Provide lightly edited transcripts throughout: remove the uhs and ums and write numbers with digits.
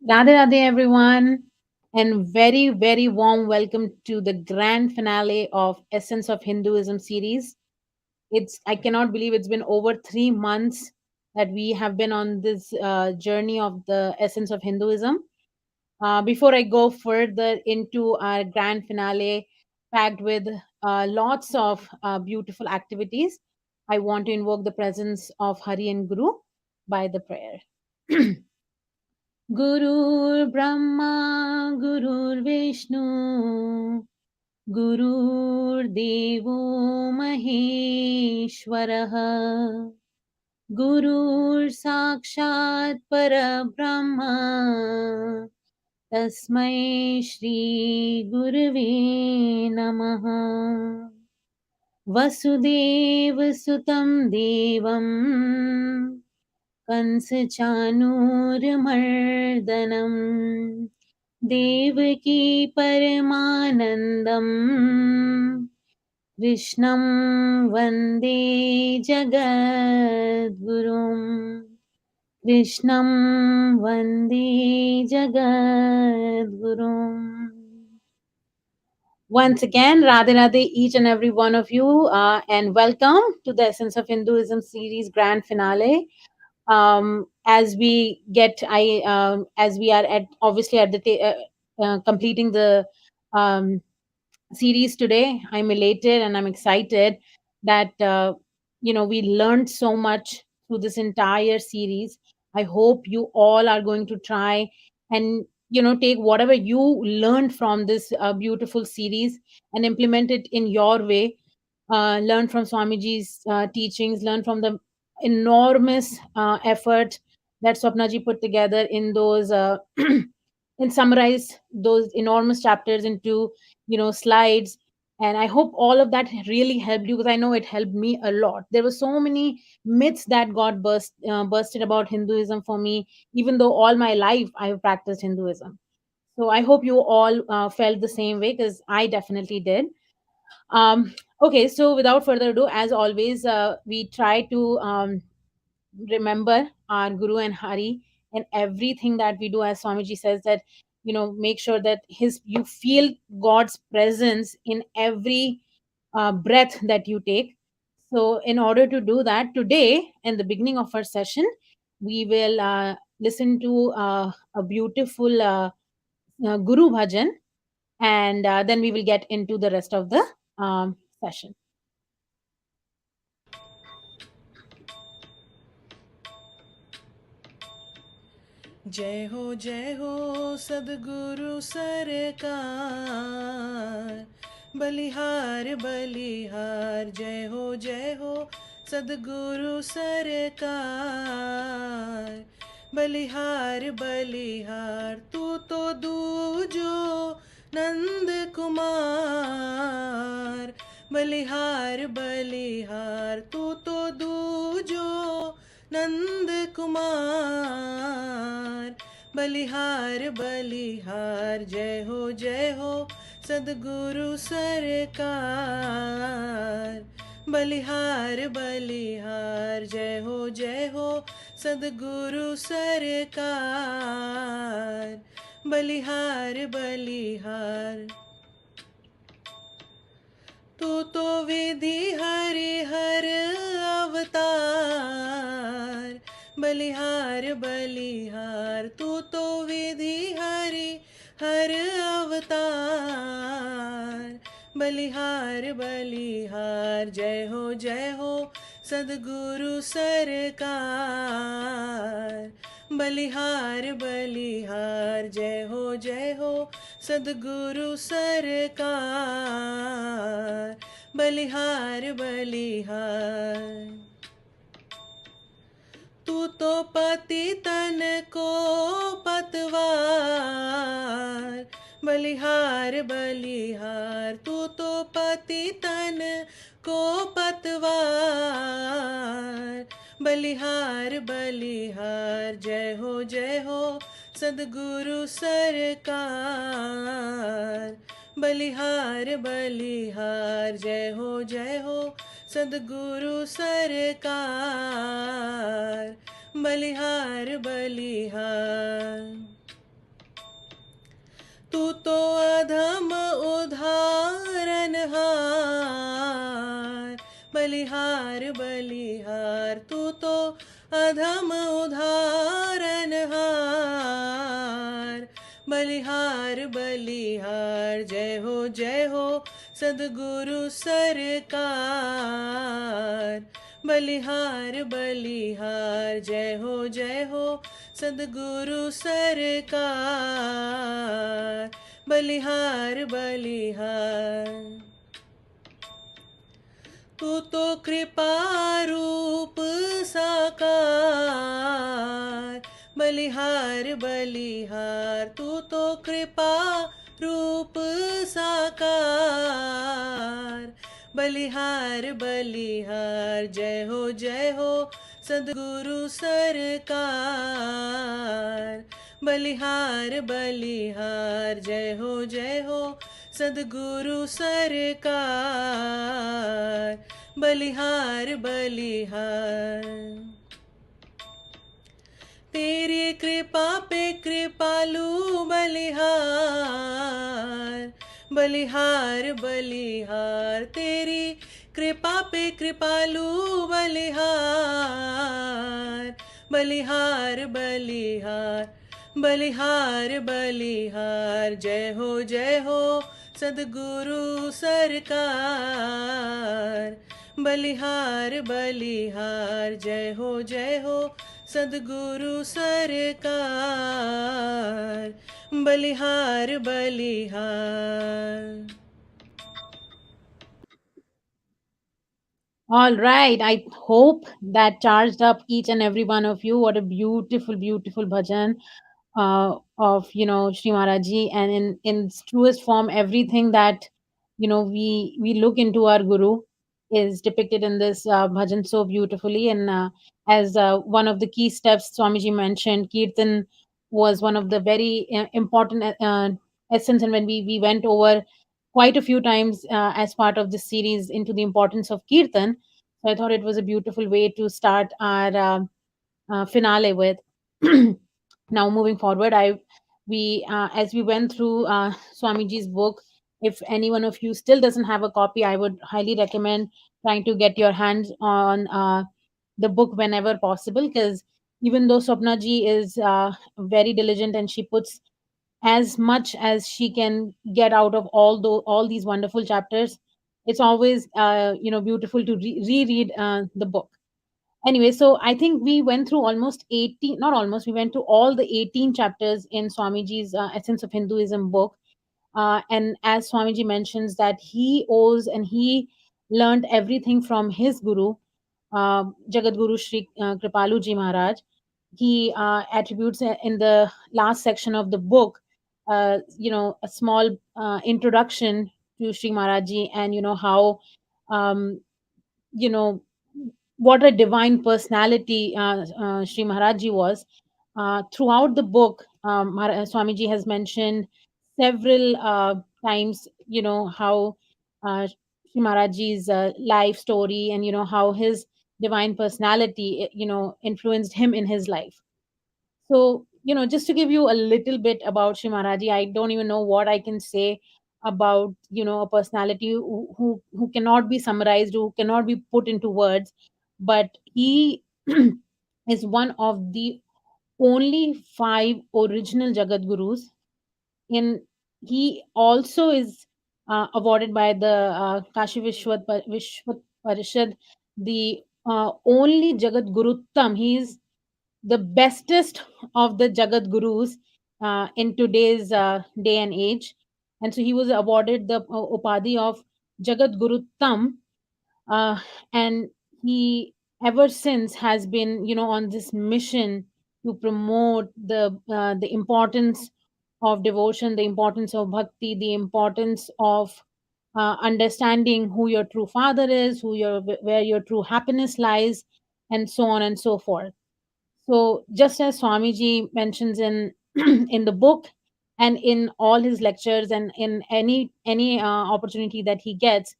Radhe Radhe, everyone, and very, very warm welcome to the grand finale of Essence of Hinduism series. I cannot believe it's been over 3 months that we have been on this journey of the essence of Hinduism. Before I go further into our grand finale, packed with lots of beautiful activities, I want to invoke the presence of Hari and Guru by the prayer. गुरुर्ब्रह्मा गुरुर्विष्णु गुरुर्देवो महेश्वरः गुरुर्साक्षात् परब्रह्म तस्मै श्री गुरवे नमः वसुदेवसुतं देवं कंसचानूरमर्दनम् देवकी परमानन्दम् कृष्णं वन्दे जगद्गुरुम् कृष्णं वन्दे जगद्गुरुम्. Once again, Radhe Radhe, each and every one of you, and welcome to the Essence of Hinduism series grand finale. As we get, as we are at obviously at the completing the um, series today, I'm elated and I'm excited that we learned so much through this entire series. I hope you all are going to try and take whatever you learned from this beautiful series and implement it in your way. Learn from Swamiji's teachings, learn from the enormous effort that Swapnaji put together in those and summarize those enormous chapters into slides. And I hope all of that really helped you, because I know it helped me a lot. There were so many myths that got bursted about Hinduism for me, even though all my life I have practiced Hinduism. So I hope you all felt the same way, because I definitely did. Okay, so without further ado, as always, we try to remember our Guru and Hari and everything that we do. As Swamiji says, that make sure that his you feel God's presence in every breath that you take. So in order to do that, today in the beginning of our session, we will listen to a beautiful Guru bhajan, and then we will get into the rest of the session. जय हो सद्गुरु सरकार बलिहार बलिहार जय हो सद्गुरु सरकार बलिहार बलिहार तू तो दूजो नंद कुमार बलिहार बलिहार तू तो दूजो नंद कुमार बलिहार बलिहार जय हो सद्गुरु सरकार बलिहार बलिहार जय हो सद्गुरु सरकार बलिहार बलिहार तू तो विधि हरि हर अवतार बलिहार बलिहार तू तो विधि हरि हर अवतार बलिहार बलिहार जय हो सद्गुरु सरकार बलिहार बलिहार जय हो सद्गुरु सरकार बलिहार बलिहार तू तो पति तन को पतवार बलिहार बलिहार तू तो पति तन को पतवार बलिहार बलिहार जय हो सद्गुरु सरकार बलिहार बलिहार जय हो सद्गुरु सरकार बलिहार बलिहार तू तो अधम उदाहरणहार, बलिहार बलिहार, तू तो अधम उदाहरणहार, बलिहार बलिहार। जय हो सद्गुरु सरकार, बलिहार बलिहार। जय हो सद्गुरु सरकार, बलिहार बलिहार। तू तो कृपा रूप साकार, बलिहार बलिहार, तू तो कृपा रूप साकार, बलिहार बलिहार। जय हो सद्गुरु सरकार, बलिहार बलिहार। जय हो सद्गुरु सरकार, बलिहार बलिहार। तेरी कृपा पे कृपालु बलिहार, बलिहार बलिहार, तेरी कृपा पे कृपालु बलिहार, बलिहार बलिहार, बलिहार बलिहार। जय हो सद्गुरु सरकार, बलिहार बलिहार। जय हो सद्गुरु सरकार, बलिहार बलिहार। All right. I hope that charged up each and every one of you. What a beautiful, beautiful bhajan of Sri Maharaji, and in its truest form, everything that we look into our Guru is depicted in this bhajan so beautifully. And as one of the key steps Swamiji mentioned, Kirtan was one of the very important essence. And when we went over quite a few times as part of this series into the importance of Kirtan, so I thought it was a beautiful way to start our finale with. Now, moving forward, I we as we went through Swamiji's book. If any one of you still doesn't have a copy, I would highly recommend trying to get your hands on the book whenever possible. Because even though Swapna ji is very diligent and she puts as much as she can get out of all these wonderful chapters, it's always beautiful to reread the book. Anyway, so I think we went through almost 18, not almost, we went through all the 18 chapters in Swamiji's Essence of Hinduism book. And as Swamiji mentions that he owes and he learned everything from his guru, Jagat Guru Sri Kripalu Ji Maharaj. He attributes in the last section of the book, a small introduction to Sri Maharaji, and how um, you know what a divine personality Sri Maharaji was. Throughout the book, Swamiji has mentioned several times, how Sri Maharaji's life story, and how his divine personality, influenced him in his life. So, just to give you a little bit about Shri Maharaji, I don't even know what I can say about, a personality who cannot be summarized, who cannot be put into words. But he is one of the only five original Jagat Gurus. In He also is awarded by the Kashi Vishwat Parishad the only Jagat Guruttam. He is the bestest of the Jagat Gurus in today's day and age. And so he was awarded the Upadhi of Jagat Guruttam, uh, and he ever since has been, on this mission to promote the importance of devotion, the importance of bhakti, the importance of understanding who your true father is, where your true happiness lies, and so on and so forth. So, just as Swamiji mentions in in the book and in all his lectures and in any opportunity that he gets,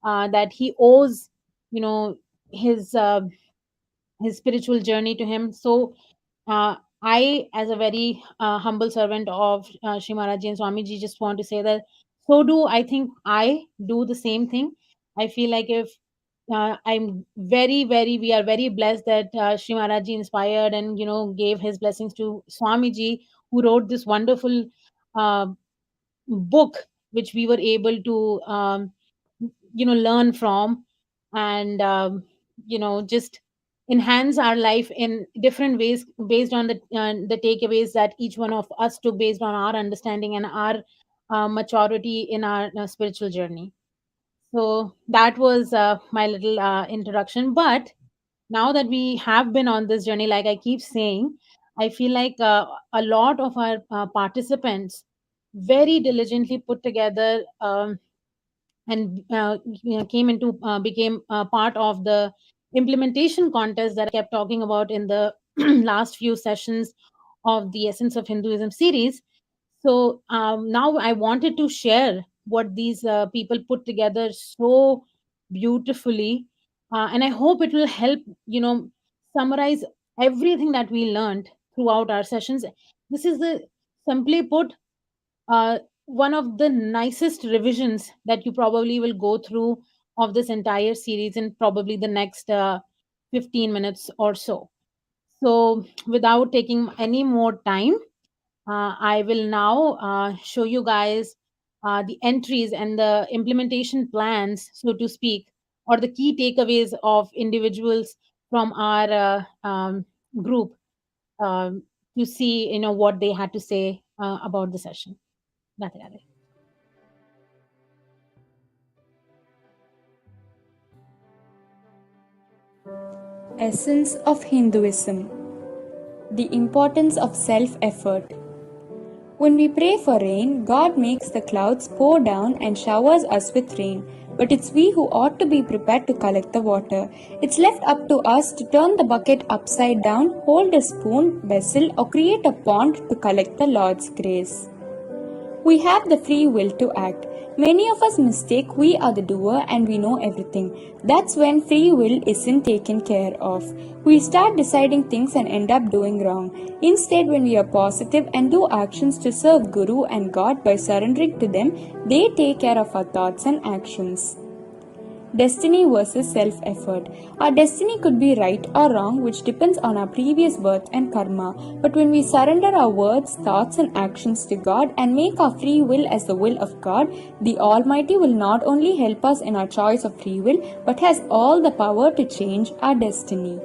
that he owes, you know, his spiritual journey to him. So, I, as a very humble servant of Shri Maharaj and Swami Ji, just want to say that so do I think I do the same thing. I feel like if I'm we are very blessed that Shri Maharaj Ji inspired and, gave his blessings to Swami Ji, who wrote this wonderful uh, book, which we were able to, learn from, and, just enhance our life in different ways based on the takeaways that each one of us took based on our understanding and our maturity in our spiritual journey. So that was my little introduction. But now that we have been on this journey, like I keep saying, I feel like a lot of our participants very diligently put together, and came into became part of the implementation contest that I kept talking about in the last few sessions of the Essence of Hinduism series. So now I wanted to share what these people put together so beautifully, and I hope it will help, summarize everything that we learned throughout our sessions. This is the simply put one of the nicest revisions that you probably will go through of this entire series in probably the next 15 minutes or so. So, without taking any more time, I will now show you guys the entries and the implementation plans, so to speak, or the key takeaways of individuals from our group, um, to see, what they had to say about the session. That's it. Essence of Hinduism. The importance of self-effort. When we pray for rain, God makes the clouds pour down and showers us with rain. But it's we who ought to be prepared to collect the water. It's left up to us to turn the bucket upside down, hold a spoon, vessel, or create a pond to collect the Lord's grace. We have the free will to act. Many of us mistake we are the doer and we know everything. That's when free will isn't taken care of. We start deciding things and end up doing wrong. Instead, when we are positive and do actions to serve Guru and God by surrendering to them, they take care of our thoughts and actions. Destiny versus self-effort. Our destiny could be right or wrong, which depends on our previous birth and karma. But when we surrender our words, thoughts and actions to God and make our free will as the will of God, the Almighty will not only help us in our choice of free will, but has all the power to change our destiny.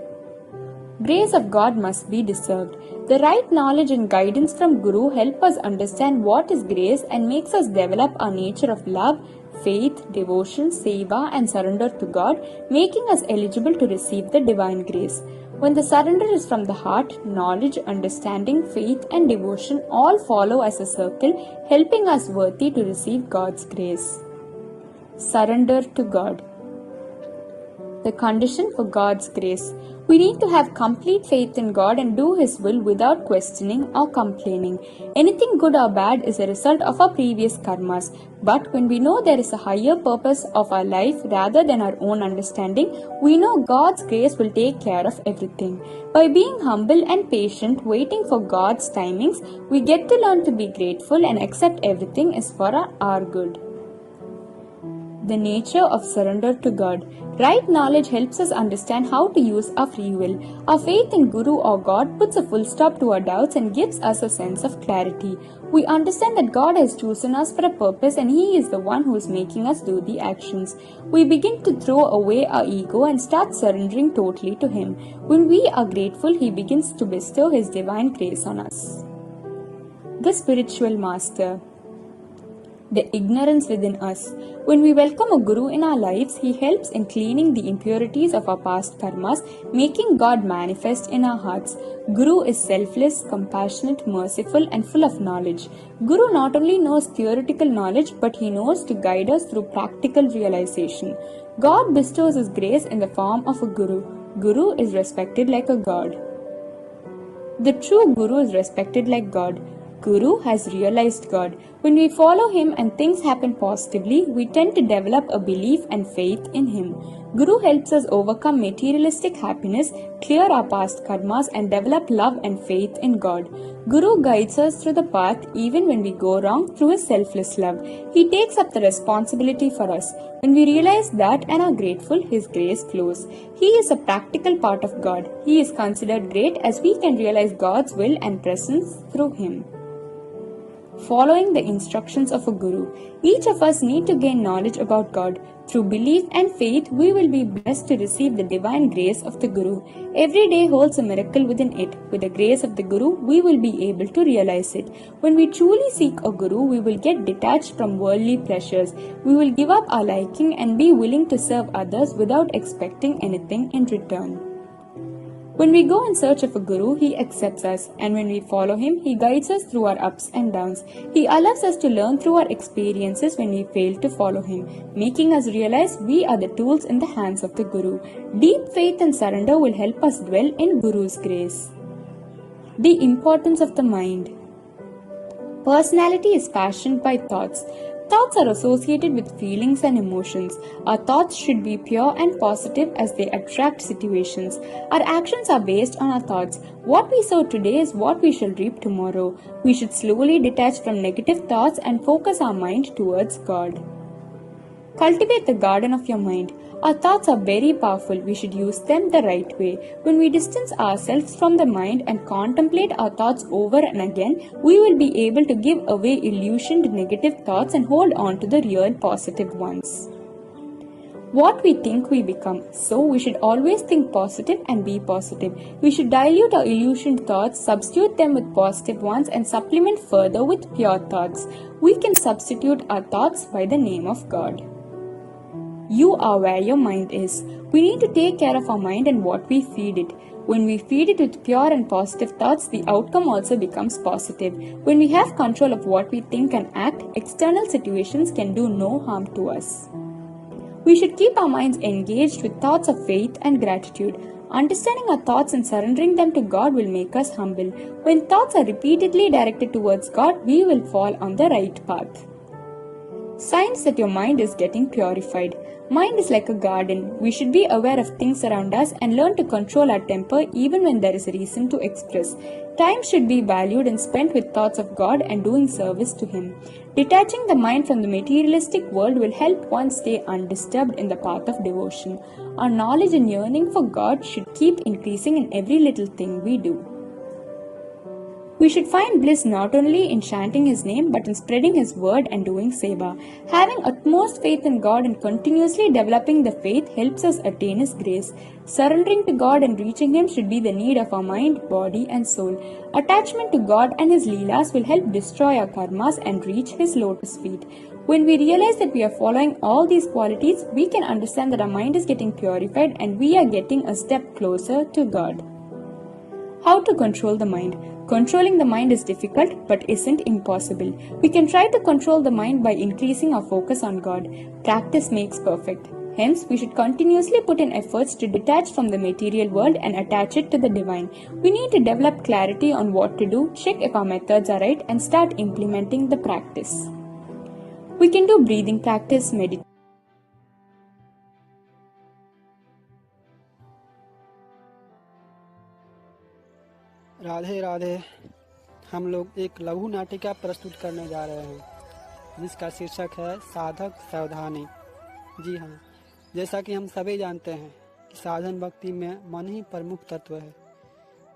Grace of God must be deserved. The right knowledge and guidance from Guru help us understand what is grace and makes us develop our nature of love, faith, devotion, seva and surrender to God, making us eligible to receive the divine grace. When the surrender is from the heart, knowledge, understanding, faith and devotion all follow as a circle, helping us worthy to receive God's grace. Surrender to God. The condition for God's grace. We need to have complete faith in God and do His will without questioning or complaining. Anything good or bad is a result of our previous karmas. But when we know there is a higher purpose of our life rather than our own understanding, we know God's grace will take care of everything. By being humble and patient, waiting for God's timings, we get to learn to be grateful and accept everything is for our good. The nature of surrender to God. Right knowledge helps us understand how to use our free will. Our faith in Guru or God puts a full stop to our doubts and gives us a sense of clarity. We understand that God has chosen us for a purpose and He is the one who is making us do the actions. We begin to throw away our ego and start surrendering totally to Him. When we are grateful, He begins to bestow His divine grace on us. The spiritual master. The ignorance within us. When we welcome a Guru in our lives, he helps in cleaning the impurities of our past karmas, making God manifest in our hearts. Guru is selfless, compassionate, merciful, and full of knowledge. Guru not only knows theoretical knowledge, but he knows to guide us through practical realization. God bestows his grace in the form of a Guru. Guru is respected like a god. The true Guru is respected like God. Guru has realized God. When we follow him and things happen positively, we tend to develop a belief and faith in him. Guru helps us overcome materialistic happiness, clear our past karmas, and develop love and faith in God. Guru guides us through the path even when we go wrong through his selfless love. He takes up the responsibility for us. When we realize that and are grateful, his grace flows. He is a practical part of God. He is considered great as we can realize God's will and presence through him. Following the instructions of a guru. Each of us need to gain knowledge about God. Through belief and faith, we will be blessed to receive the divine grace of the guru. Every day holds a miracle within it. With the grace of the guru, we will be able to realize it. When we truly seek a guru, we will get detached from worldly pleasures. We will give up our liking and be willing to serve others without expecting anything in return. When we go in search of a guru, he accepts us, and when we follow him, he guides us through our ups and downs. He allows us to learn through our experiences when we fail to follow him, making us realize we are the tools in the hands of the guru. Deep faith and surrender will help us dwell in Guru's grace. The importance of the mind. Personality is fashioned by thoughts. Thoughts are associated with feelings and emotions. Our thoughts should be pure and positive as they attract situations. Our actions are based on our thoughts. What we sow today is what we shall reap tomorrow. We should slowly detach from negative thoughts and focus our mind towards God. Cultivate the garden of your mind. Our thoughts are very powerful. We should use them the right way. When we distance ourselves from the mind and contemplate our thoughts over and again, we will be able to give away illusioned negative thoughts and hold on to the real positive ones. What we think we become. So we should always think positive and be positive. We should dilute our illusioned thoughts, substitute them with positive ones, and supplement further with pure thoughts. We can substitute our thoughts by the name of God. You are where your mind is. We need to take care of our mind and what we feed it. When we feed it with pure and positive thoughts, the outcome also becomes positive. When we have control of what we think and act, external situations can do no harm to us. We should keep our minds engaged with thoughts of faith and gratitude. Understanding our thoughts and surrendering them to God will make us humble. When thoughts are repeatedly directed towards God, we will fall on the right path. Signs that your mind is getting purified. Mind is like a garden. We should be aware of things around us and learn to control our temper even when there is a reason to express. Time should be valued and spent with thoughts of God and doing service to Him. Detaching the mind from the materialistic world will help one stay undisturbed in the path of devotion. Our knowledge and yearning for God should keep increasing in every little thing we do. We should find bliss not only in chanting His name but in spreading His word and doing seva. Having utmost faith in God and continuously developing the faith helps us attain His grace. Surrendering to God and reaching Him should be the need of our mind, body and soul. Attachment to God and His leelas will help destroy our karmas and reach His lotus feet. When we realize that we are following all these qualities, we can understand that our mind is getting purified and we are getting a step closer to God. How to control the mind. Controlling the mind is difficult but isn't impossible. We can try to control the mind by increasing our focus on God. Practice makes perfect. Hence, we should continuously put in efforts to detach from the material world and attach it to the divine. We need to develop clarity on what to do, check if our methods are right, and start implementing the practice. We can do breathing practice, meditation. Radhe Radhe. हम लोग एक लघु नाटिका प्रस्तुत करने जा रहे हैं जिसका शीर्षक है साधक सावधानी। जी हाँ, जैसा कि हम सभी जानते हैं कि साधन भक्ति में मन ही प्रमुख तत्व है,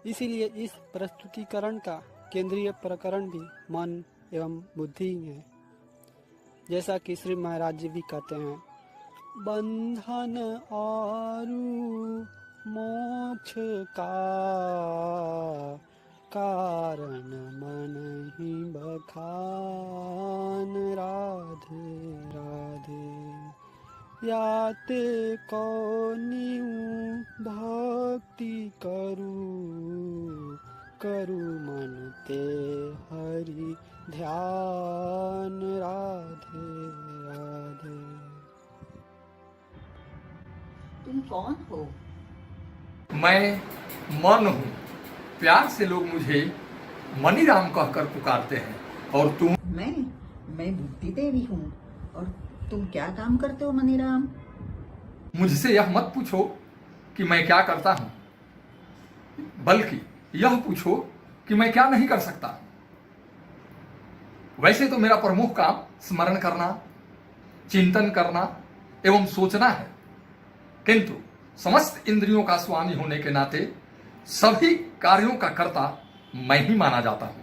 इसीलिए इस प्रस्तुतिकरण का केंद्रीय प्रकरण भी मन एवं बुद्धि ही है। जैसा कि श्री महाराज जी भी कहते हैं, बंधन और मोक्ष का कारण मन ही बखान। राधे राधे याते कौनिऊ भक्ति करू मन ते हरि ध्यान। राधे राधे। तुम कौन हो? मैं मन हूँ। प्यार से लोग मुझे मनीराम कहकर पुकारते हैं। और तुम? मैं मैं बुद्धि देवी हूँ। और तुम क्या काम करते हो मनीराम? मुझसे यह मत पूछो कि मैं क्या करता हूं, बल्कि यह पूछो कि मैं क्या नहीं कर सकता। वैसे तो मेरा प्रमुख काम स्मरण करना, चिंतन करना एवं सोचना है, किंतु समस्त इंद्रियों का स्वामी होने के नाते सभी कार्यों का कर्ता मैं ही माना जाता हूं।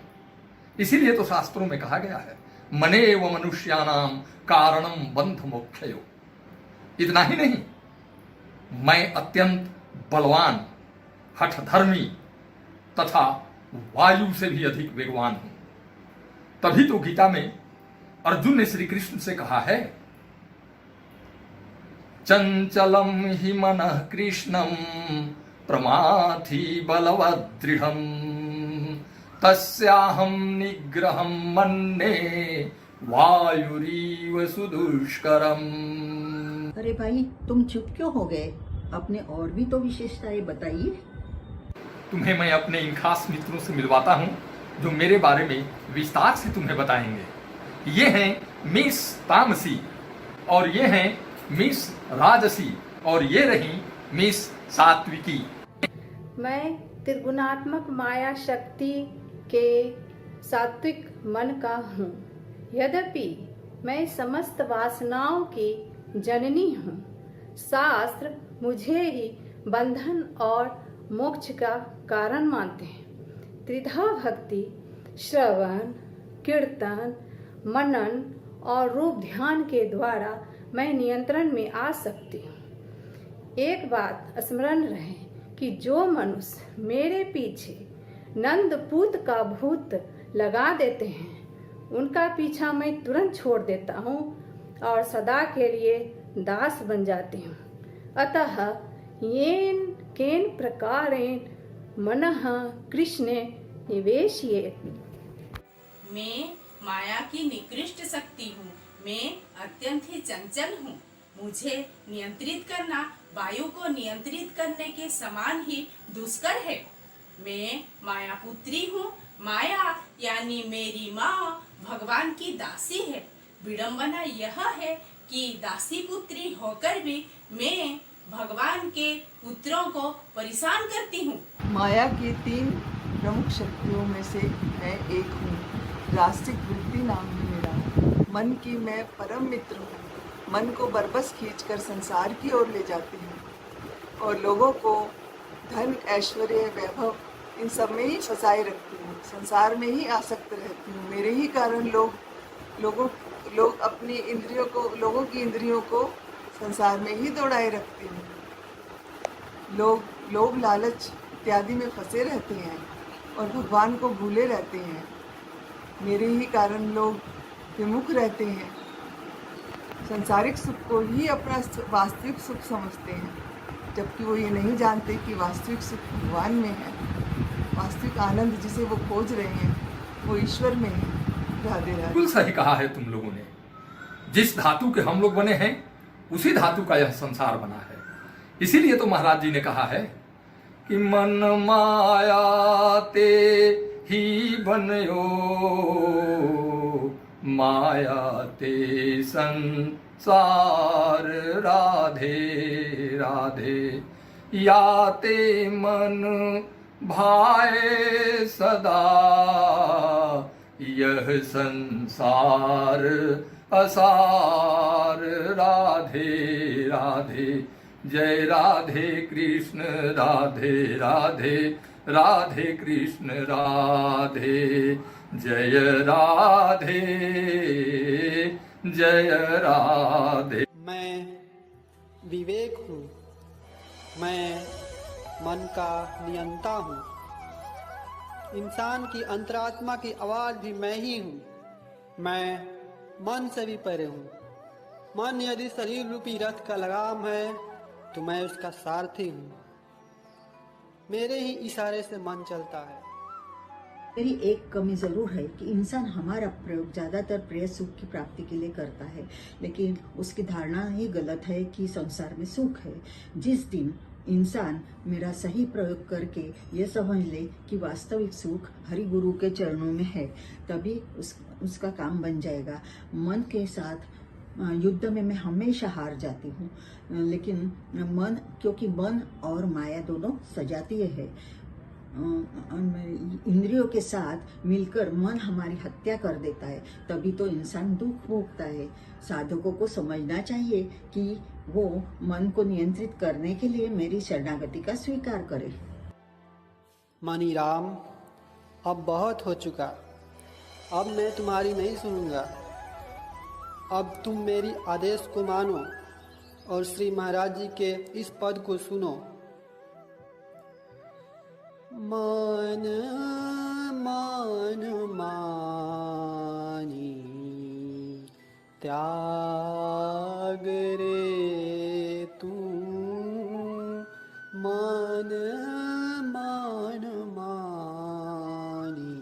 इसीलिए तो शास्त्रों में कहा गया है, मने व मनुष्यानाम कारणम बंध मोक्षयो। इतना ही नहीं, मैं अत्यंत बलवान, हठधर्मी तथा वायु से भी अधिक वेगवान हूं। तभी तो गीता में अर्जुन ने श्री कृष्ण से कहा है, चंचलम हि मनः कृष्णम प्रमाथि बलवदृढ़म तस्याहं निग्रहं मन्ये वायुरीव सुदुष्करम। अरे भाई, तुम चुप क्यों हो गए? अपने और भी तो विशेषताएं बताइए। तुम्हें मैं अपने इन खास मित्रों से मिलवाता हूं, जो मेरे बारे में विस्तार से तुम्हें बताएंगे। ये हैं मिस तामसी, और ये हैं मिस राजसी, और ये रही मिस सात्विकी। मैं त्रिगुणात्मक माया शक्ति के सात्विक मन का हूँ। यद्यपि मैं समस्त वासनाओं की जननी हूँ। शास्त्र मुझे ही बंधन और मोक्ष का कारण मानते हैं। त्रिधा भक्ति, श्रवण, कीर्तन, मनन और रूप ध्यान के द्वारा मैं नियंत्रण में आ सकती हूँ। एक बात स्मरण रहे कि जो मनुष्य मेरे पीछे नंदपूत का भूत लगा देते हैं, उनका पीछा मैं तुरंत छोड़ देता हूँ और सदा के लिए दास बन जाती हूँ। अतः येन केन प्रकारेण मनः कृष्णे निवेशये। मैं माया की निकृष्ट शक्ति हूँ। मैं अत्यंत ही चंचल हूँ। मुझे नियंत्रित करना वायु को नियंत्रित करने के समान ही दुष्कर है। मैं माया पुत्री हूँ। माया यानी मेरी माँ भगवान की दासी है। विडंबना यह है कि दासी पुत्री होकर भी मैं भगवान के पुत्रों को परेशान करती हूँ। माया की 3 प्रमुख शक्तियों में से मैं एक हूँ। रास्तिक वृत्ति नाम है मेरा। मन की मैं परम मित्र हूँ। मन को बरबस खींचकर संसार की ओर ले जाती हूँ और लोगों को धन, ऐश्वर्य, वैभव इन सब में ही फंसाए रखती हूँ। संसार में ही आसक्त रहती हूँ। मेरे ही कारण लोग अपनी इंद्रियों को, लोगों की इंद्रियों को संसार में ही दौड़ाए रखती हूँ। लोग लोभ, लालच इत्यादि में फंसे रहते हैं और भगवान को भूले रहते हैं। मेरे ही कारण लोग विमुख रहते हैं। संसारिक सुख को ही अपना वास्तविक सुख समझते हैं, जबकि वो ये नहीं जानते कि वास्तविक सुख भगवान में है। वास्तविक आनंद जिसे वो खोज रहे हैं वो ईश्वर में है। राधे राधे। बिल्कुल सही कहा है तुम लोगों ने। जिस धातु के हम लोग बने हैं, उसी धातु का यह संसार बना है। इसीलिए तो महाराज जी ने कहा है कि मन माया ते ही बनयो, माया ते संसार। राधे राधे। या ते मन भाए सदा, यह संसार असार। राधे राधे। जय राधे कृष्ण राधे राधे, राधे कृष्ण राधे। जय राधे जय राधे। मैं विवेक हूँ। मैं मन का नियंता हूँ। इंसान की अंतरात्मा की आवाज़ भी मैं ही हूँ। मैं मन से भी परे हूँ। मन यदि शरीर रूपी रथ का लगाम है तो मैं उसका सारथी हूँ। मेरे ही इशारे से मन चलता है। मेरी एक कमी जरूर है कि इंसान हमारा प्रयोग ज्यादातर प्रिय सुख की प्राप्ति के लिए करता है, लेकिन उसकी धारणा ही गलत है कि संसार में सुख है। जिस दिन इंसान मेरा सही प्रयोग करके ये समझ ले कि वास्तविक सुख हरि गुरु के चरणों में है, तभी उसका काम बन जाएगा। मन के साथ युद्ध में मैं हमेशा हार जाती हूँ, लेकिन क्योंकि मन और माया दोनों सजातीय है। इंद्रियों के साथ मिलकर मन हमारी हत्या कर देता है, तभी तो इंसान दुख भोगता है। साधकों को समझना चाहिए कि वो मन को नियंत्रित करने के लिए मेरी शरणागति का स्वीकार करे। मनी राम, अब बहुत हो चुका, अब मैं तुम्हारी नहीं सुनूंगा। अब तुम मेरी आदेश को मानो और श्री महाराज जी के इस पद को सुनो। मान मान मानी त्याग रे तू, मान मान मानी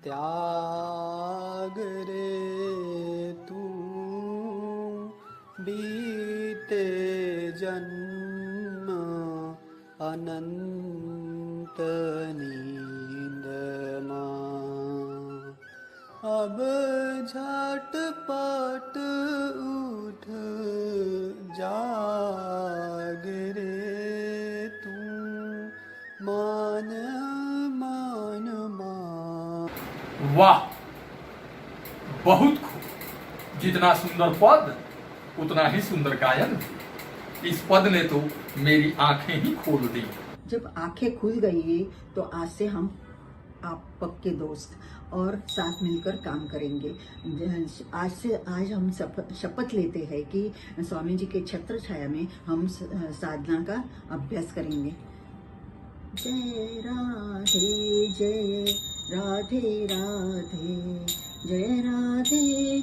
त्याग रे तू, बीते जन्म अनंत नींद मां, अब झटपट उठ जाग रे तू, मान मान मान। वाह, बहुत खूब। जितना सुंदर पद उतना ही सुंदर गायन। इस पद ने तो मेरी आंखें ही खोल दी। जब आंखें खुल गई तो आज से हम आप पक्के दोस्त और साथ मिलकर काम करेंगे। आज हम शपथ लेते हैं कि स्वामी जी के छत्र छाया में हम साधना का अभ्यास करेंगे। जय राधे जय राधे राधे, जय राधे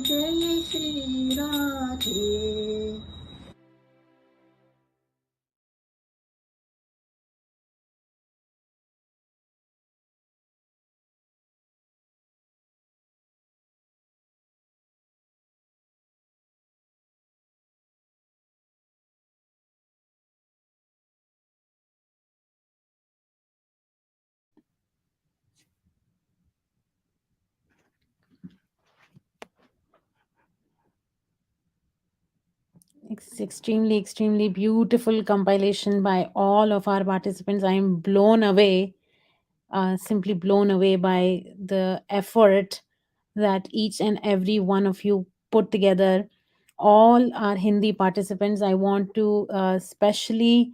जय Shri Radhe. It's extremely beautiful compilation by all of our participants. I am blown away, simply blown away by the effort that each and every one of you put together. All our Hindi participants, I want to specially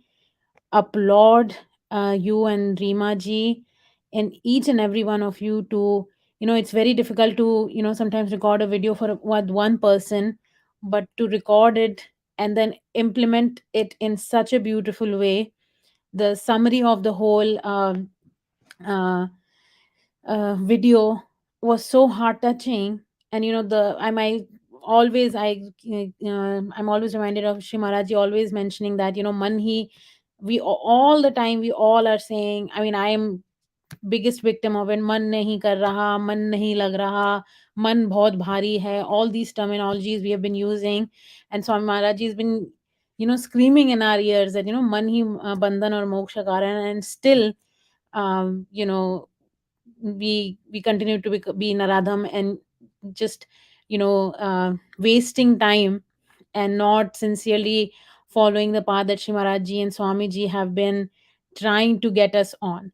applaud you and Rima ji and each and every one of you to, it's very difficult to, sometimes record a video for one person, but to record it and then implement it in such a beautiful way. The summary of the whole uh, video was so heart touching. And I'm always reminded of Shri Maharaji always mentioning that, man hi, all the time we all are saying, I am biggest victim of it, man nahi kar raha, man nahi lag raha, man bahut bhari hai, all these terminologies we have been using. And Swami Maharaji has been screaming in our ears that man hi bandhan or moksha karan, and still um, you know we continue to be in Aradham and just wasting time and not sincerely following the path that Shri Maharaj Ji and Swami Ji have been trying to get us on.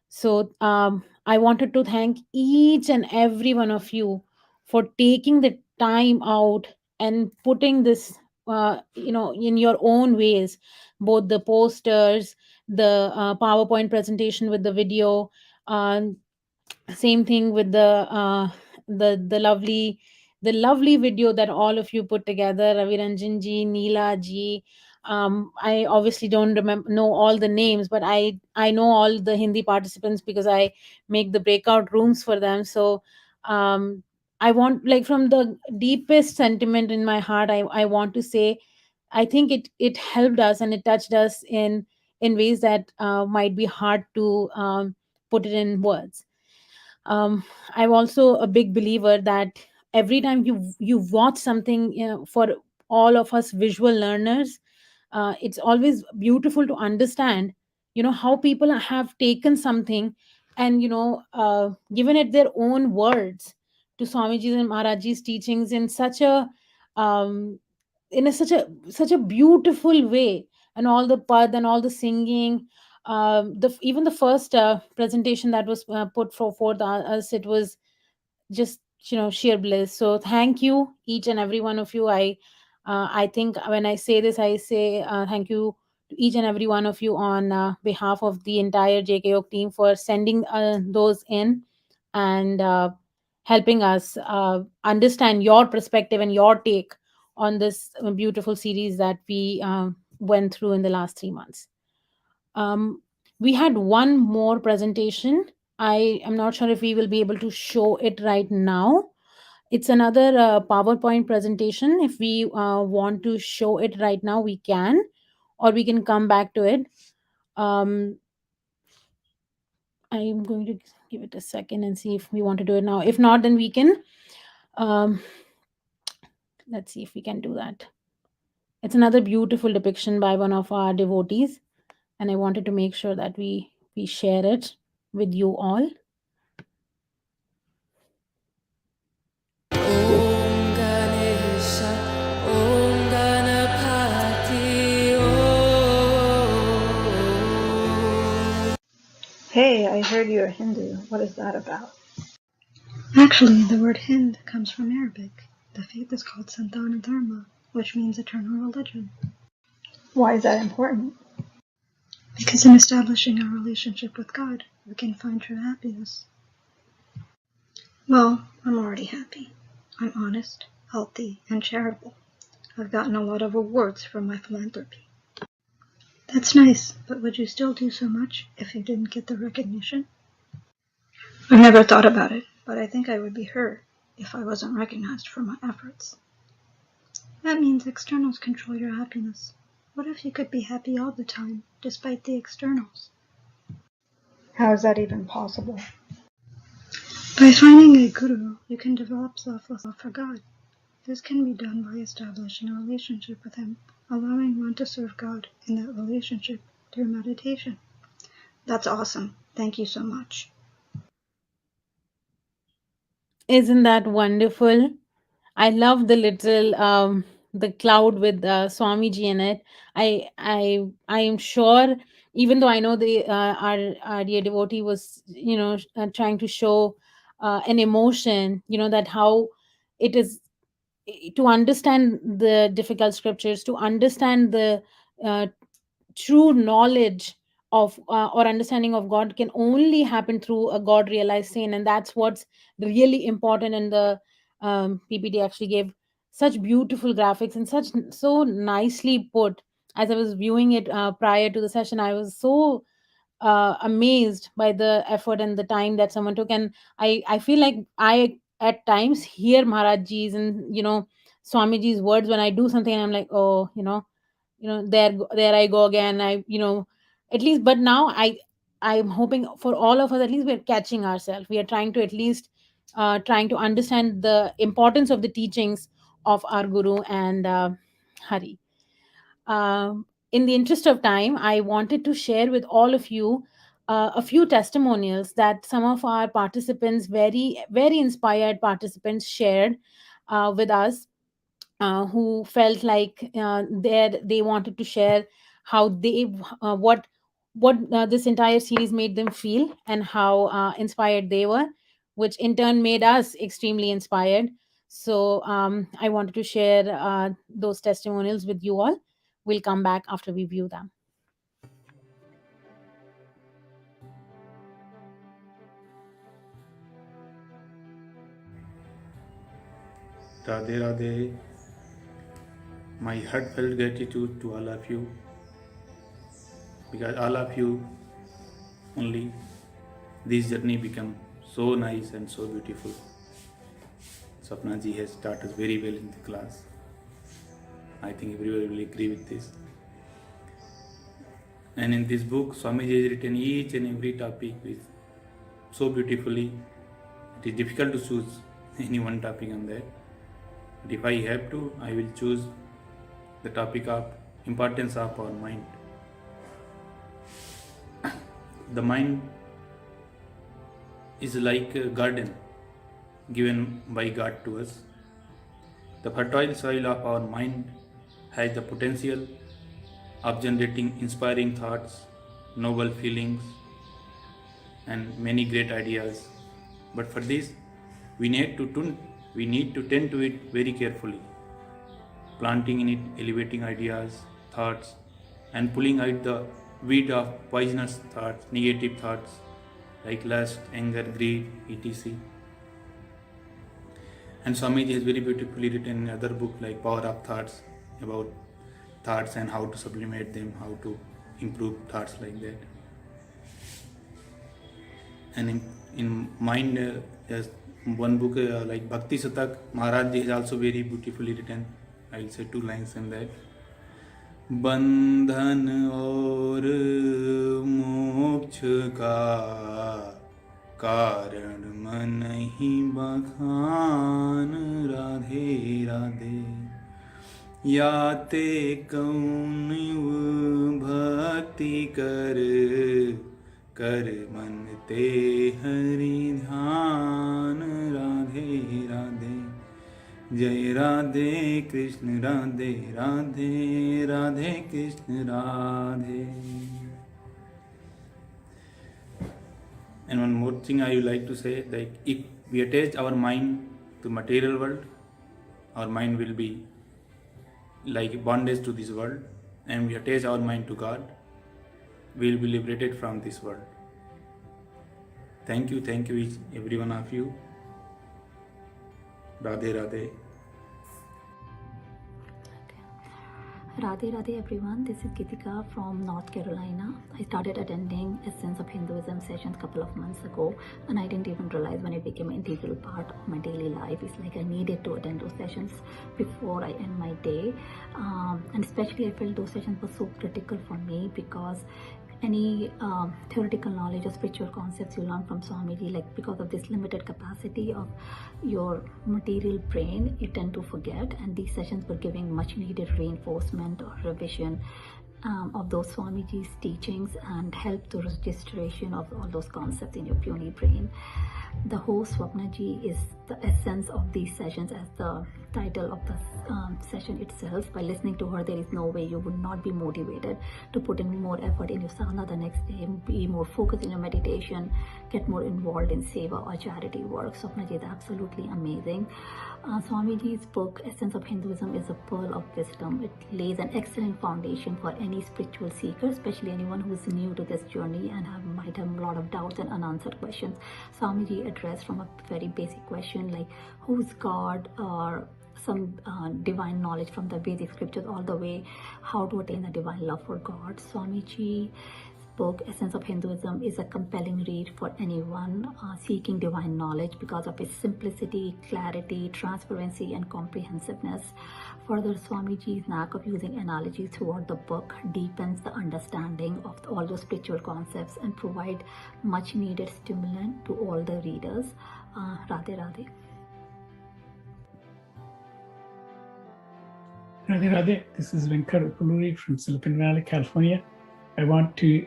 So I wanted to thank each and every one of you for taking the time out and putting this in your own ways, both the posters, the PowerPoint presentation with the video, uh, same thing with the lovely video that all of you put together, Ravi Ranjan ji, Neela ji. I obviously don't remember know all the names, but I know all the Hindi participants because I make the breakout rooms for them. So um I want, like, from the deepest sentiment in my heart, I want to say I think it helped us and it touched us in ways that might be hard to put it in words. I'm also a big believer that every time you watch something, for all of us visual learners, it's always beautiful to understand, how people have taken something and, given it their own words to Swamiji's and Maharajji's teachings in such a um, such a beautiful way, and all the pad and all the singing, even the first presentation that was put forth us, it was just, sheer bliss. So thank you, each and every one of you. I think when I say this, I say thank you to each and every one of you on behalf of the entire JKO team for sending those in, and helping us understand your perspective and your take on this beautiful series that we went through in the last 3 months. um, we had one more presentation. I am not sure if we will be able to show it right now. It's another PowerPoint presentation. If we want to show it right now, we can, or we can come back to it. Um, I'm going to give it a second and see if we want to do it now. If not, then we can. Um, let's see if we can do that. It's another beautiful depiction by one of our devotees, and I wanted to make sure that we share it with you all. Om Ganesha, Om Ganapati, Om. Hey, I heard you're Hindu. What is that about? Actually, the word Hind comes from Arabic. The faith is called Santana Dharma, which means eternal religion. Why is that important? Because in establishing our relationship with God, we can find true happiness. Well, I'm already happy. I'm honest, healthy, and charitable. I've gotten a lot of awards for my philanthropy. That's nice, but would you still do so much if you didn't get the recognition? I've never thought about it, but I think I would be hurt if I wasn't recognized for my efforts. That means externals control your happiness. What if you could be happy all the time, despite the externals? How is that even possible? By finding a guru, you can develop selfless love for God. This can be done by establishing a relationship with Him, allowing one to serve God in that relationship through meditation. That's awesome. Thank you so much. Isn't that wonderful? I love the cloud with Swamiji in it. I am sure, even though I know our dear devotee was, trying to show an emotion, that how it is to understand the difficult scriptures, to understand the uh, true knowledge of or understanding of God can only happen through a God realized saint, and that's what's really important. And the PPT actually gave such beautiful graphics and such so nicely put. As I was viewing it prior to the session, I was so amazed by the effort and the time that someone took, and I feel like I at times hear Maharajji's and Swamiji's words when I do something, and I'm like, oh, there I go again. At least, but now I'm hoping for all of us, at least we're catching ourselves, we are trying to at least trying to understand the importance of the teachings of our guru and Hari. In the interest of time, I wanted to share with all of you a few testimonials that some of our participants, very very inspired participants, shared with us, who felt like they wanted to share how they what this entire series made them feel, and how inspired they were, which in turn made us extremely inspired. So I wanted to share those testimonials with you all. We'll come back after we view them. Radhe Radhe. My heartfelt gratitude to all of you, because all of you only this journey become so nice and so beautiful. Sapna ji has taught us very well in the class. I think everyone will agree with this. And in this book, Swamiji has written each and every topic with so beautifully. It is difficult to choose any one topic on that. But if I have to, I will choose the topic of importance of our mind. The mind is like a garden given by God to us. The fertile soil of our mind has the potential of generating inspiring thoughts, noble feelings, and many great ideas. But for this, we need to tend to it very carefully, planting in it elevating ideas, thoughts, and pulling out the weed of poisonous thoughts, negative thoughts like lust, anger, greed, etc. And Swamiji has very beautifully written another book like Power of Thoughts about thoughts and how to sublimate them, how to improve thoughts like that. And in mind, there's one book like Bhakti Satak, Maharaj Ji has also very beautifully written. I'll say 2 lines in that. बंधन और मोक्ष का कारण मन ही बखान राधे राधे याते कौन भक्ति कर मन ते हरि ध्यान राधे राधे जय Radhe Krishna Radhe Radhe Radhe Krishna Radhe. And one more thing I would like to say, like if we attach our mind to material world, our mind will be like bondage to this world, and we attach our mind to God, we will be liberated from this world. Thank you each every one of you. Radhe Radhe. Radhe Radhe everyone, this is Gitika from North Carolina. I started attending Essence of Hinduism sessions a couple of months ago, and I didn't even realize when it became an integral part of my daily life. It's like I needed to attend those sessions before I end my day, and especially I felt those sessions were so critical for me because any theoretical knowledge or spiritual concepts you learn from Swamiji, like because of this limited capacity of your material brain, you tend to forget, and these sessions were giving much needed reinforcement or revision of those Swamiji's teachings and help to registration of all those concepts in your puny brain. The host Swapnaji is the essence of these sessions, as the title of the session itself. By listening to her, there is no way you would not be motivated to put in more effort in your sadhana the next day, be more focused in your meditation, get more involved in seva or charity work. Swapnaji is absolutely amazing. Swamiji's book, Essence of Hinduism, is a pearl of wisdom. It lays an excellent foundation for any spiritual seeker, especially anyone who is new to this journey and might have a lot of doubts and unanswered questions. Swamiji addressed from a very basic question like who's God, or some divine knowledge from the Vedic scriptures, all the way how to attain the divine love for God. Swamiji's book, Essence of Hinduism, is a compelling read for anyone seeking divine knowledge because of its simplicity, clarity, transparency, and comprehensiveness. Further, Swamiji's knack of using analogies throughout the book deepens the understanding of all those spiritual concepts and provide much needed stimulant to all the readers. Radhe Radhe. Radhe Radhe, this is Venkat Upaluri from Silicon Valley, California. I want to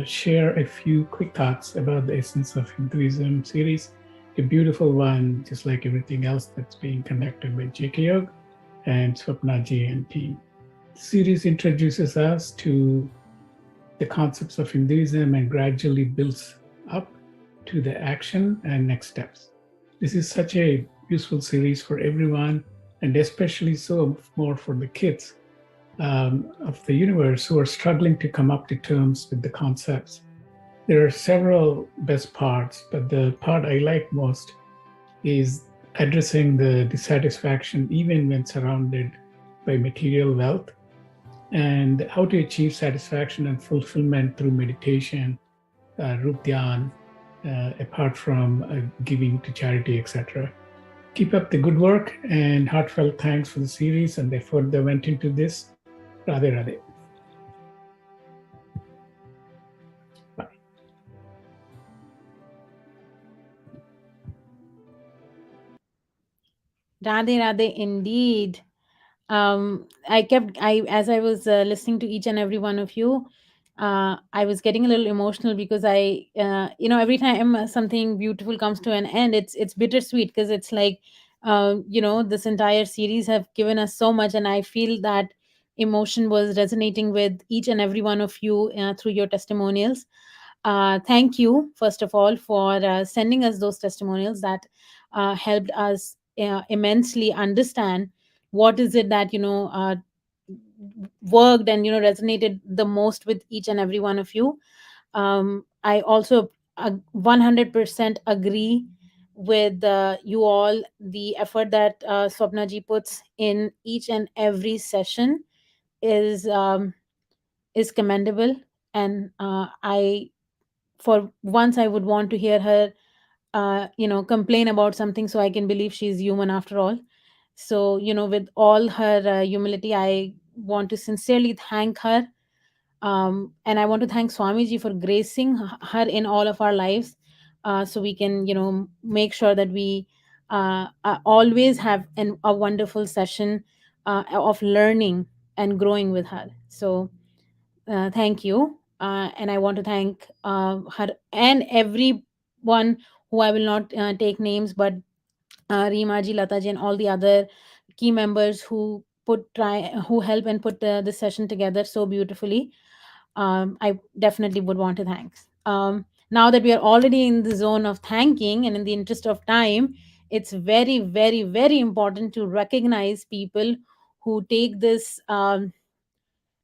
share a few quick thoughts about the Essence of Hinduism series, a beautiful one, just like everything else that's being conducted by J.K. Yog and Swapnaji and team. The series introduces us to the concepts of Hinduism and gradually builds up to the action and next steps. This is such a useful series for everyone, and especially so more for the kids of the universe who are struggling to come up to terms with the concepts. There are several best parts, but the part I like most is addressing the dissatisfaction even when surrounded by material wealth, and how to achieve satisfaction and fulfillment through meditation, Rup Dhyan, apart from giving to charity, etc. Keep up the good work, and heartfelt thanks for the series and the effort that went into this. Radhe Radhe. Bye. Radhe Radhe indeed. I as I was listening to each and every one of you, I was getting a little emotional because every time something beautiful comes to an end, it's bittersweet, because it's like, this entire series have given us so much, and I feel that emotion was resonating with each and every one of you through your testimonials. Thank you, first of all, for sending us those testimonials that helped us immensely understand what is it that worked and resonated the most with each and every one of you. I also 100% agree with you all. The effort that Swapna ji puts in each and every session is is commendable, and I for once I would want to hear her complain about something, so I can believe she's human after all. So, with all her humility, I want to sincerely thank her. And I want to thank Swamiji for gracing her in all of our lives, so we can, make sure that we always have a wonderful session of learning and growing with her. So, thank you. And I want to thank her and everyone who I will not take names, but Reema ji, Lata ji, and all the other key members who help and put this session together so beautifully. I definitely would want to thank. Now that we are already in the zone of thanking, and in the interest of time, it's very, very, very important to recognize people who take this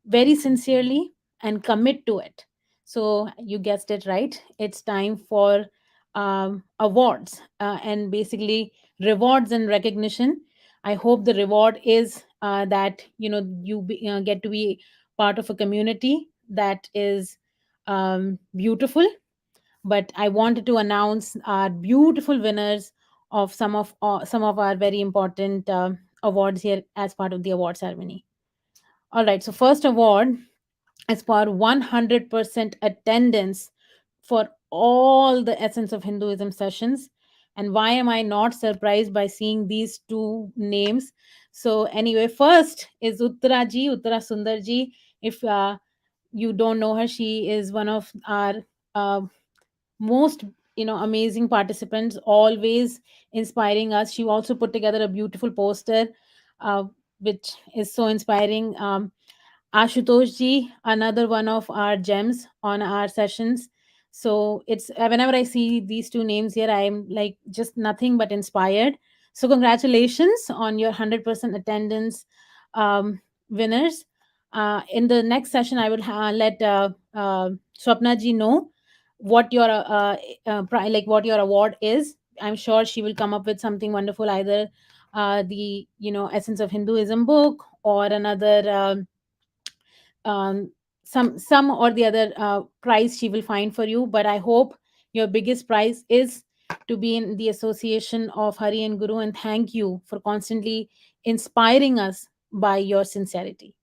very sincerely and commit to it. So you guessed it right. It's time for awards, and basically rewards and recognition. I hope the reward is that get to be part of a community that is beautiful. But I wanted to announce our beautiful winners of some of our very important awards here as part of the award ceremony. All right. So first award as for 100% attendance for all the Essence of Hinduism sessions. And why am I not surprised by seeing these two names? So, anyway, first is Uttara Sundarji. If you don't know her, she is one of our uh, most amazing participants, always inspiring us. She also put together a beautiful poster, uh, which is so inspiring. Ashutosh ji, another one of our gems on our sessions. So it's whenever I see these two names here, I'm like just nothing but inspired. So congratulations on your 100% attendance, winners. In the next session, I will let Swapna ji know what your like what your award is. I'm sure she will come up with something wonderful, either the Essence of Hinduism book, or another some or the other prize she will find for you. But I hope your biggest prize is to be in the association of Hari and Guru, and thank you for constantly inspiring us by your sincerity.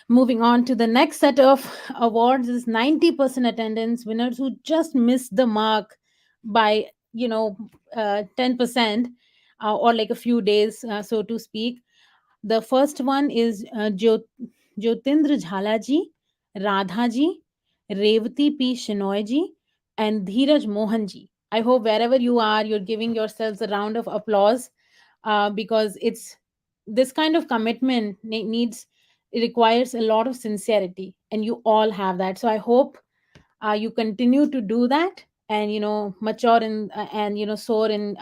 Moving on to the next set of awards is 90% attendance winners who just missed the mark by 10%, or like a few days, so to speak. The first one is Jyotindra Jhala ji, Radha ji, Revati P. Shenoy ji, and Dheeraj Mohan ji. I hope wherever you are, you're giving yourselves a round of applause, because it's this kind of commitment needs it requires a lot of sincerity, and you all have that. So I hope you continue to do that, and mature in and soar in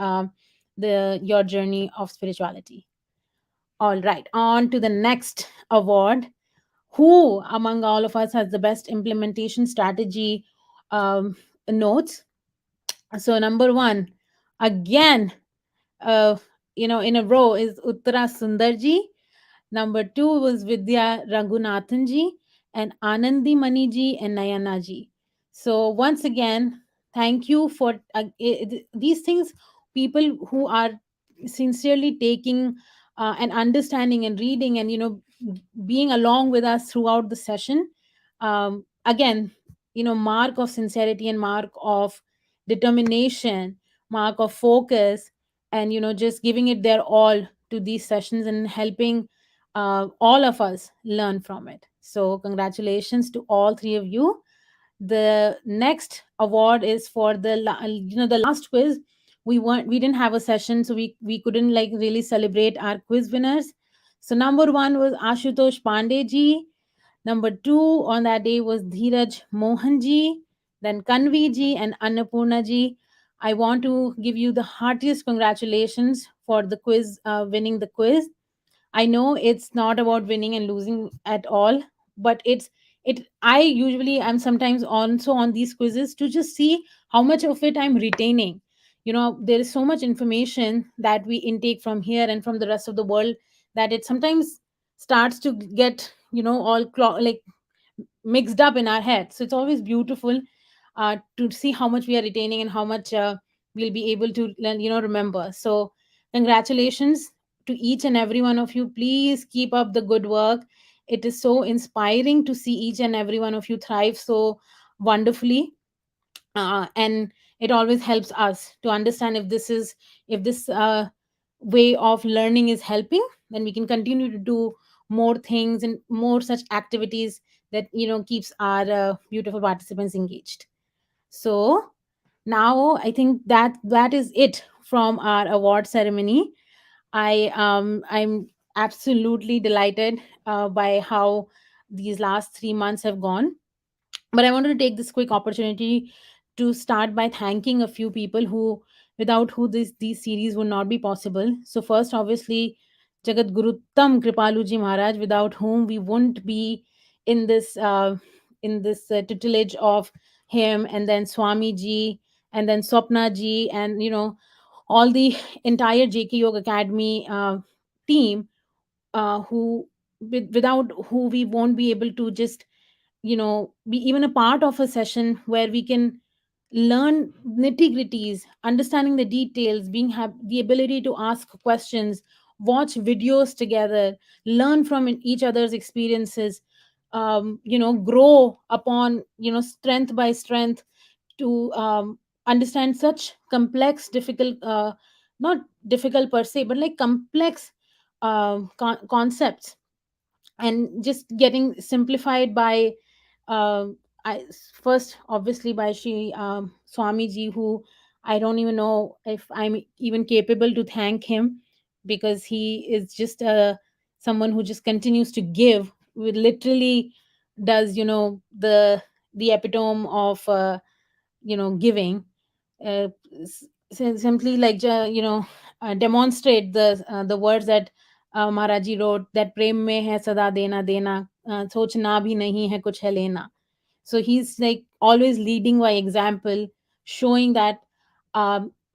the your journey of spirituality. All right, on to the next award. Who among all of us has the best implementation strategy notes? So, number one, again, uh, in a row is Uttara Sundarji. Number two was Vidya Raghunathan ji, and Anandi Mani ji, and Nayana ji. So once again, thank you for these things. People who are sincerely taking and understanding and reading, and being along with us throughout the session. Again, mark of sincerity and mark of determination, mark of focus, and just giving it their all to these sessions and helping all of us learn from it. So congratulations to all three of you. The next award is for the last quiz. We didn't have a session, so we couldn't like really celebrate our quiz winners. So number one was Ashutosh Pandey ji. Number two on that day was Dheeraj Mohan ji, then Kanvi ji and Annapurna ji. I want to give you the heartiest congratulations for the quiz, winning the quiz. I know it's not about winning and losing at all, but I'm sometimes also on these quizzes to just see how much of it I'm retaining. There is so much information that we intake from here and from the rest of the world that it sometimes starts to get, like mixed up in our head. So it's always beautiful to see how much we are retaining and how much we'll be able to remember. So congratulations to each and every one of you. Please keep up the good work. It is so inspiring to see each and every one of you thrive so wonderfully. And it always helps us to understand if this way of learning is helping, then we can continue to do more things and more such activities that keeps our beautiful participants engaged. So now I think that is it from our award ceremony. I'm absolutely delighted by how these last 3 months have gone. But I wanted to take this quick opportunity to start by thanking a few people who, without who these series would not be possible. So first, obviously, Jagat Guruttam Kripaluji Maharaj, without whom we wouldn't be in this tutelage of him, and then Swami ji, and then Swapna ji, and all the entire JK Yoga Academy team, without who we won't be able to just be even a part of a session where we can learn nitty gritties, understanding the details, being have the ability to ask questions, watch videos together, learn from each other's experiences, grow upon strength by strength to understand such complex, difficult, not difficult per se, but like complex concepts, and just getting simplified by first obviously by Shri Swami ji, who I don't even know if I'm even capable to thank him, because he is just someone who just continues to give, with literally does the epitome of giving, uh, simply like demonstrate the words that Maharaji wrote, that prem mein hai sada dena dena, sochna bhi nahi hai kuch hai lena. So he's like always leading by example, showing that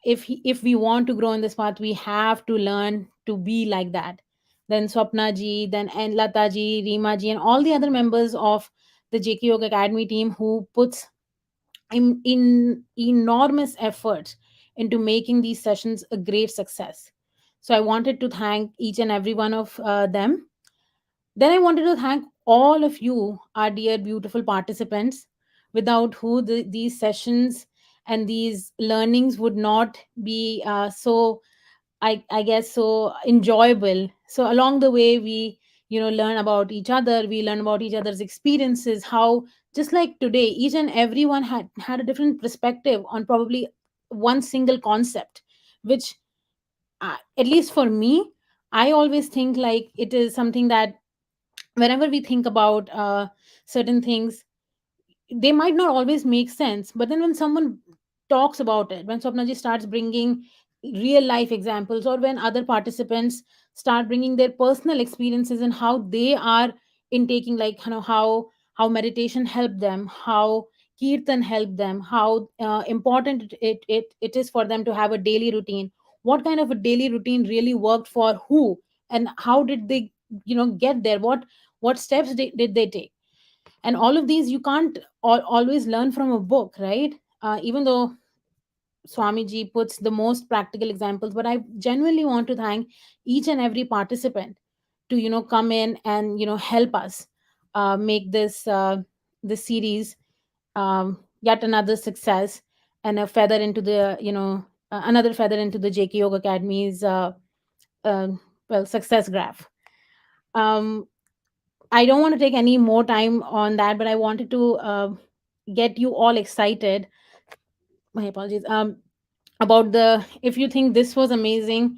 if we want to grow in this path, we have to learn to be like that. Then Swapna ji, then and Lata ji, Rima ji, and all the other members of the JK Yoga Academy team who puts in enormous efforts into making these sessions a great success. So I wanted to thank each and every one of them. Then I wanted to thank all of you, our dear, beautiful participants, without who these sessions and these learnings would not be so, I guess, so enjoyable. So along the way, we learn about each other. We learn about each other's experiences. How, just like today, each and everyone had a different perspective on probably one single concept, which at least for me, I always think like it is something that whenever we think about certain things, they might not always make sense, but then when someone talks about it, when Swapnaji starts bringing real life examples, or when other participants start bringing their personal experiences and how they are intaking, like how meditation helped them, how kirtan helped them, how important it is for them to have a daily routine, what kind of a daily routine really worked for who, and how did they get there, what steps did they take. And all of these you can't always learn from a book, right? Even though Swamiji puts the most practical examples, but I genuinely want to thank each and every participant to come in and help us make this series yet another success, and a feather into the another feather into the JK Yoga Academy's uh, well, success graph. um, I don't want to take any more time on that, but I wanted to get you all excited. My apologies. About the, if you think this was amazing,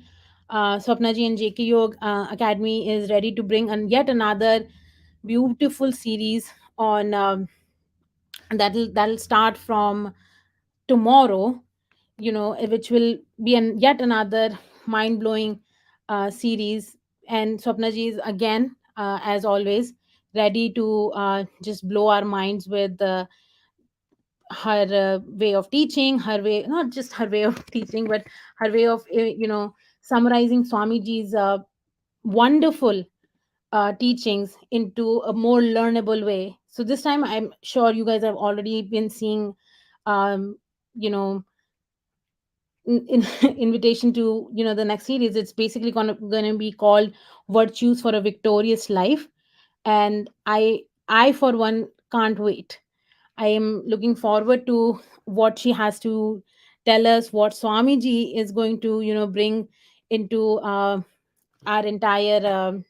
Swapna ji and JK Yog Academy is ready to bring yet another beautiful series on that'll start from tomorrow, which will be yet another mind blowing series. And Swapna ji is again, as always, ready to just blow our minds with her way of teaching, her way, not just her way of teaching, but her way of, summarizing Swamiji's wonderful teachings into a more learnable way. So this time, I'm sure you guys have already been seeing, um, you know, invitation to the next series. It's basically gonna be called Virtues for a Victorious Life, and I for one can't wait. I am looking forward to what she has to tell us, what Swamiji is going to bring into our entire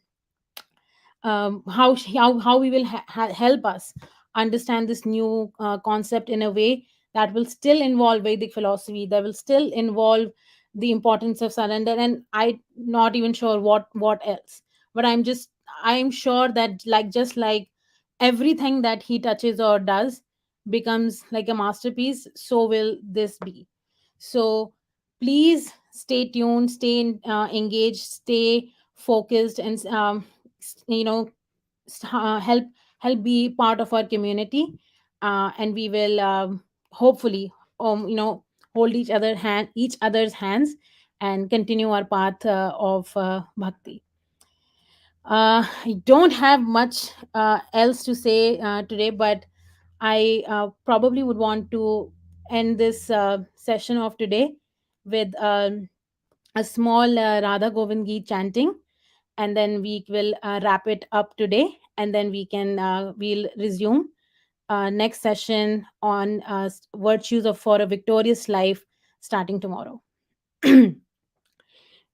how we will help us understand this new concept in a way that will still involve Vedic philosophy, that will still involve the importance of surrender, and I'm not even sure what else. But I'm sure that, like, just like everything that he touches or does becomes like a masterpiece, so will this be. So please stay tuned, stay engaged, stay focused, and you know help be part of our community, and we will hopefully hold each other's hands and continue our path of bhakti. I don't have much else to say today, but I probably would want to end this session of today with a small Radha Govind Geet chanting, and then we will wrap it up today, and then we'll resume next session on virtues of for a victorious life starting tomorrow.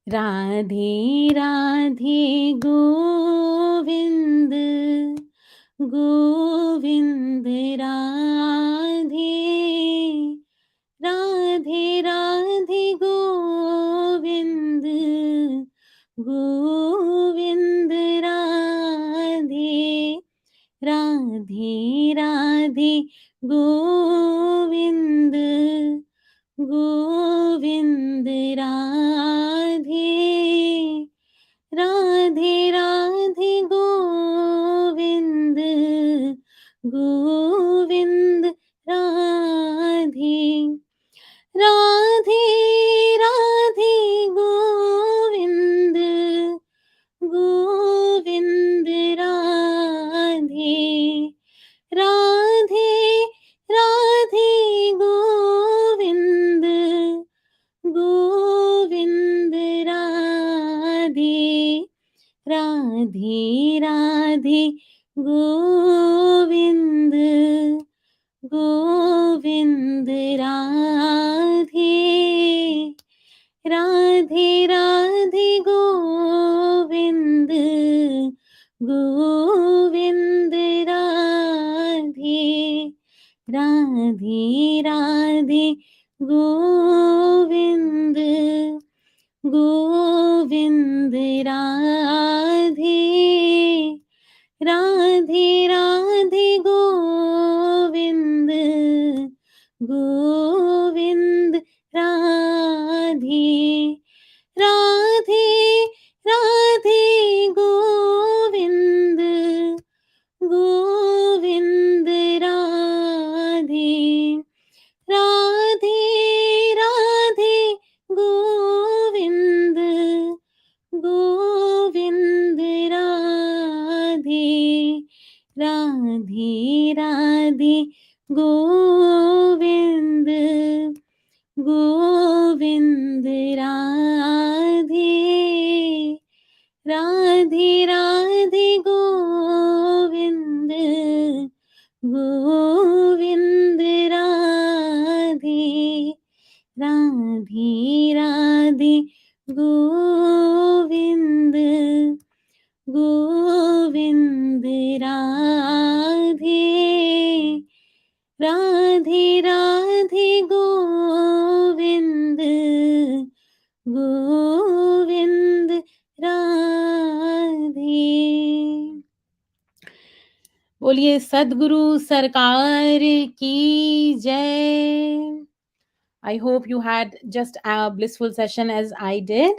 Radhe Radhe Govind Govind Radhe Radhe Radhe Govind Govind Radhe Radhe Radhe Govind Govind Radhe Radhe Radhe Govind Govind Radhe Radhe Radhe Govind Govind Radhe Radhe Radhe Govind Govind Radhe Radhe Radhe Govind Govind Radhe Radhe Radhe Govind Govind Radhe Radhe Radhe Govind Govind Radhe Radhe Radhe Govind Govind Radhe Radhe Radhe Govind Govind Radhe Radhe Radhe Govind Govind Radhe Radhe Radhe Govind Govind Radhe Radhe Radhe Govind Govind Radhe Radhe Radhe Govind Govind Radhe Radhe Radhe Govind Govind Radhe. बोलिए सद्गुरु सरकार की जय। I hope you had just a blissful session as I did.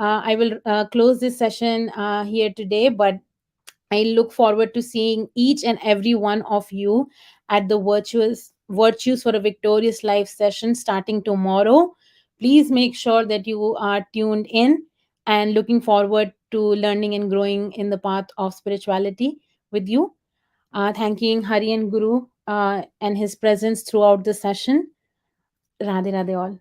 I will close this session here today, but I look forward to seeing each and every one of you at the Virtues for a Victorious Life session starting tomorrow. Please make sure that you are tuned in and looking forward to learning and growing in the path of spirituality with you. Thanking Hari and Guru and his presence throughout the session. Radhe Radhe all.